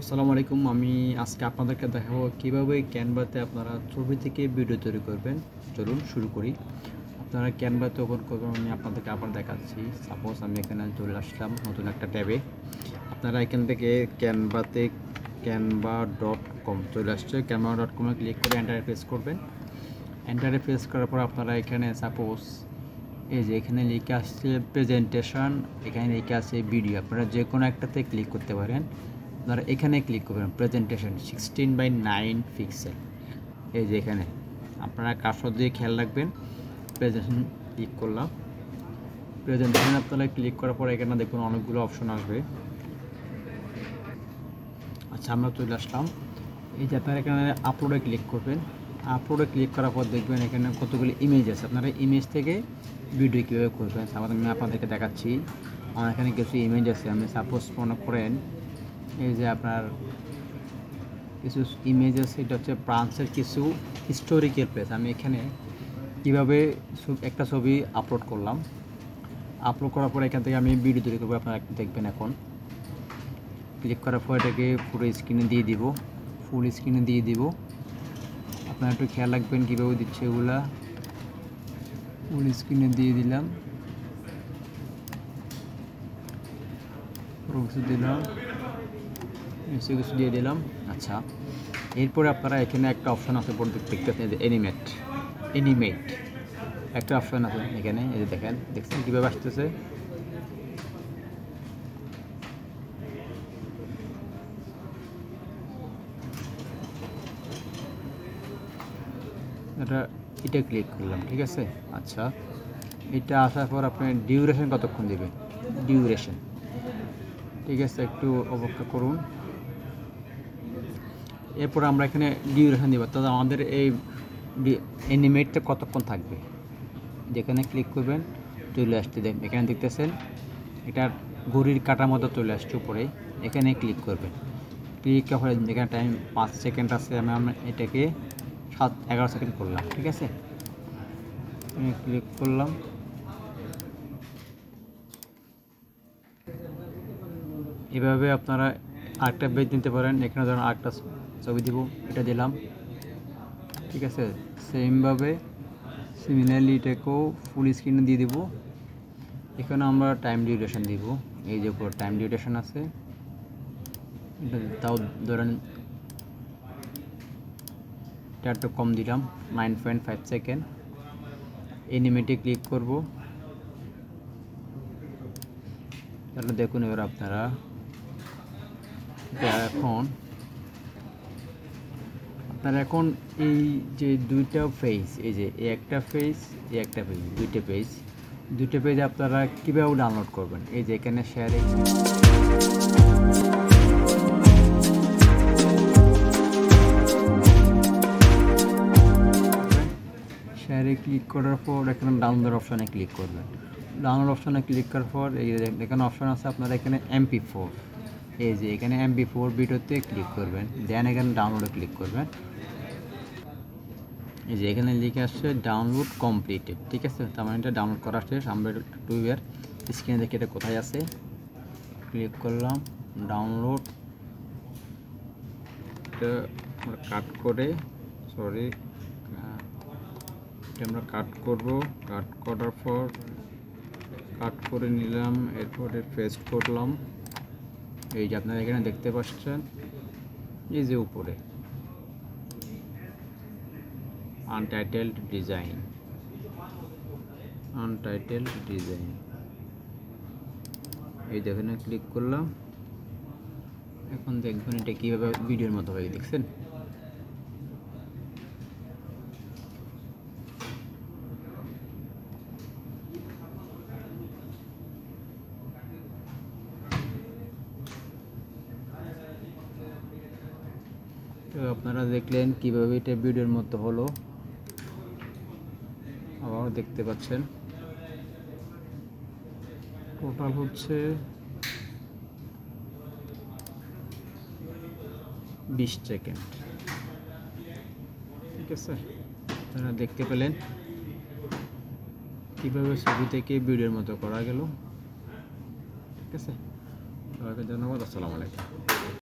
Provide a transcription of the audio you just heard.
আসসালামু আলাইকুম। আমি আজকে আপনাদেরকে দেখাবো কিভাবে ক্যানভাতে আপনারা ছবি থেকে ভিডিও তৈরি করবেন। চলুন শুরু করি। আপনারা ক্যানভাতে ওপেন করবেন, আমি আপনাদেরকে আবার দেখাচ্ছি। সাপোজ আমি এখানে চলে আসলাম নতুন একটা ট্যাবে। আপনারা এখান থেকে ক্যানভাতে canva.com চলে আসছে। canva.com-এ ক্লিক করে এন্টারে প্রেস করবেন। এন্টারে প্রেস করার পর আপনারা এখানে সাপোজ এই যে এখানে লিখে আসছে প্রেজেন্টেশন, এখানে লিখে আছে ভিডিও। আপনারা যে কোনো একটাতে ক্লিক করতে পারেন। আপনারা এখানে ক্লিক করবেন প্রেজেন্টেশন 16:9 পিক্সেল। এই যে এখানে আপনারা কার্সর দিয়ে খেয়াল রাখবেন। প্রেজেন্টেশন ক্লিক করলাম। প্রেজেন্টেশন আপনারা ক্লিক করার পর এখানে দেখুন অনেকগুলো অপশন আসবে। আচ্ছা, আমরা চলে আসলাম। এই যে আপনারা এখানে আপলোডে ক্লিক করবেন। আপলোডে ক্লিক করার পর দেখবেন এখানে কতগুলো ইমেজ আছে। আপনারা ইমেজ থেকে ভিডিও কীভাবে করবেন আমি আপনাদেরকে দেখাচ্ছি। আমার এখানে কিছু ইমেজ আছে। আমি সাপোজ মনে করেন এই যে আপনার কিছু ইমেজ আছে, এটা হচ্ছে ফ্রান্সের কিছু হিস্টোরিক্যাল প্লেস। আমি এখানে কীভাবে একটা ছবি আপলোড করলাম। আপলোড করার পর এখান থেকে আমি ভিডিও তৈরি করবো। আপনারা দেখবেন এখন ক্লিক করার পর এটাকে পুরো স্ক্রিনে দিয়ে দিব, ফুল স্ক্রিনে দিয়ে দিব। আপনারা একটু খেয়াল রাখবেন কীভাবে দিচ্ছে এগুলা। ফুল স্ক্রিনে দিয়ে দিলাম, পুরো কিছু দিলাম, কিছু দিয়ে দিলাম। আচ্ছা, এরপরে আপনারা এখানে একটা অপশন আছে দেখতে পাচ্ছেন, এনিমেট একটা অপশন আছে এখানে। এই যে দেখছেন কীভাবে আসতেছে। এটা ক্লিক করলাম, ঠিক আছে। আচ্ছা, এটা আসার পর আপনি ডিউরেশন কতক্ষণ দেবেন, ডিউরেশন, ঠিক আছে, একটু অপেক্ষা করুন। এরপর আমরা এখানে ডিউরেশন দিব, তাহলে আমাদের এই অ্যানিমেটটা কতক্ষণ থাকবে। যেখানে ক্লিক করবেন চলে আসতে দেন, এখানে দেখতেছেন এটা ঘড়ির কাটার মতো চলে আসছে উপরে। এখানে ক্লিক করবেন। ক্লিক করার পরে এখানে টাইম 5 সেকেন্ড আছে। আমি এটাকে 11 সেকেন্ড করলাম, ঠিক আছে। ক্লিক করলাম। এভাবে আপনারা আরেকটা পেজ নিতে পারেন। এখানে ধরুন আরেকটা ছবি দিব, এটা দিলাম, ঠিক আছে। সেমভাবে সিমিলারলি এটাকেও ফুল স্ক্রিনে দিয়ে দিব। এখানে আমরা টাইম ডিউরেশন দিব। এই যে উপর টাইম ডিউরেশন আছে, এটা তাও ধরেন এটা একটু কম দিলাম, 9.5 সেকেন্ড। এনিমেটে ক্লিক করব। তাহলে দেখুন এবার আপনারা এখন এই যে দুইটা পেজ, এই যে একটা পেজ, একটা পেজ, দুইটা পেজ আপনারা কীভাবে ডাউনলোড করবেন। এই যে এখানে শেয়ারে ক্লিক করার পর এখানে ডাউনলোড অপশানে ক্লিক করবেন। ডাউনলোড অপশানে ক্লিক করার পর এই যে এখানে অপশান আছে, আপনারা এখানে MP4, এই যে এখানে MP4 ভিডিওতে ক্লিক করবেন। দেন এখানে ডাউনলোডে ক্লিক করবেন। এই যে এখানে লিখে আসছে ডাউনলোড কমপ্লিটেড, ঠিক আছে। তার মানে এটা ডাউনলোড করা শেষ। আমরা একটু স্ক্রিনে দেখি এটা কোথায় আছে। ক্লিক করলাম, ডাউনলোড। এটা আমরা কাট করে, সরি, এটা আমরা কাট করব। কাট করার পর কাট করে নিলাম, এরপরে পেস্ট করলাম। এই যে আপনারা এখানে দেখতে পাচ্ছেন, এই যে উপরে আনটাইটেলড ডিজাইন, এই দেখেন ক্লিক করলাম। এখন দেখবেন এটা কীভাবে ভিডিওর মতো হয়ে, দেখছেন। তো আপনারা দেখলেন কীভাবে এটা ভিডিওর মতো হলো। আবার দেখতে পাচ্ছেন টোটাল হচ্ছে 20 সেকেন্ড, ঠিক আছে। আপনারা দেখতে পেলেন কীভাবে ছবি থেকে ভিডিওর মতো করা গেল, ঠিক আছে। সবাইকে ধন্যবাদ। আসসালামু আলাইকুম।